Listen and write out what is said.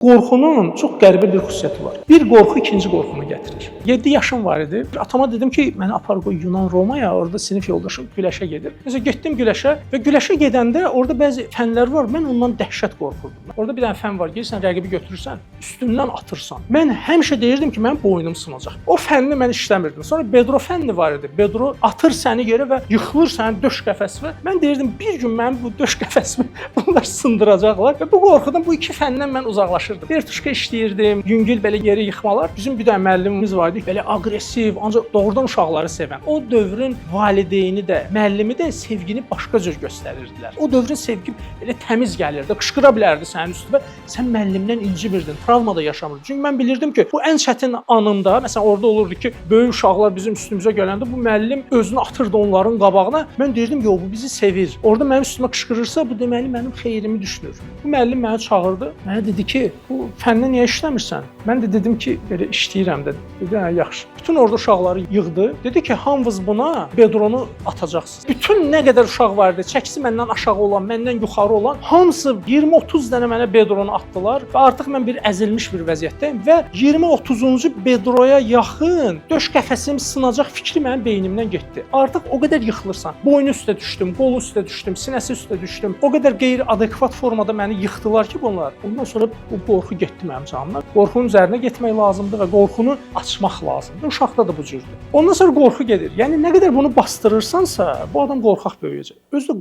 Qorxunun çox qəribə bir xüsusiyyəti var. Bir qorxu ikinci qorxunu gətirir. 7 yaşım var idi. Atama dedim ki, məni apar qoy Yunan Romaya, orada sinif yoldaşım güləşə gedir. Məsələn, getdim güləşə və güləşə gedəndə orada bəzi fənlər var. Mən ondan dəhşət qorxurdum. Orada bir dənə fən var. Gəlirsən, rəqibi götürürsən, üstündən atırsan. Mən həmişə deyirdim ki, mənim boynum sınacaq. O fənni mən işləmirdim. Sonra bedro fənni var idi. Bedro atır səni yerə və yıxılır sənin döş qəfəsinə. Mən deyirdim, bir gün mənim bu döş qəfəsimi bunlar sındıracaqlar və bu qorxudan bu iki fəndən mən uzaqlaşırdım. Vertuşka işləyirdim, yüngül belə yeri yıxmalar. Bizim bir dənə müəllimimiz var idi, belə aqressiv, ancaq doğrudan uşaqları sevən. O dövrün valideyni də, müəllimi də sevgini başqa cür göstərirdilər. O dövrün sevgi belə təmiz gəlirdi, qışqıra bilərdi sənin üstünə. Sən müəllimdən incimirdin, travma da yaşamırdın. Çünki mən bilirdim ki, bu ən çətin anımda, məsələn, orada olurdu ki, böyük uşaqlar bizim üstümüzə gələndə bu müəllim özünü atırdı onların qabağına. Mən deyirdim, yox, bu bizi sevir. Orada mənim üstümə qışqırırsa, bu deməli mənim xeyrimi düşünür. Bu müəllim məni çağırdı. Mənə dedi ki, bu fəndə niyə işləmirsən? Mən də dedim ki, belə işləyirəm dedim. Dedi, hə, yaxşı. Bütün orada uşaqları yığdı. Dedi ki, hamınız buna bedronu atacaqsınız. Bütün nə qədər uşaq var idi, çəkisi məndən aşağı olan, məndən yuxarı olan, hamısı 20-30 dənə mənə bedronu atdılar və artıq mən bir əzilmiş bir vəziyyətdəyim və 20-30-cu bedroya yaxın döş qəfəsim sınacaq fikri mənim beynimdən getdi. Artıq o qədər yıxılırsan. Boynu üstə düşdüm, qolu üstə düşdüm, sinəsi üstə düşdüm. O qədər qeyri-adekvat formada məni yıxdılar ki bunlar. Ondan sonra bu qorxu getdi mənim canımdan. Qorxunun üzərinə getmək lazımdır və qorxunu açmaq lazımdır. Uşaqda da bu cürdür. Ondan sonra qorxu gedir. Yəni nə qədər bunu bastırırsansa, bu adam qorxaq böyüyəcək. Özü də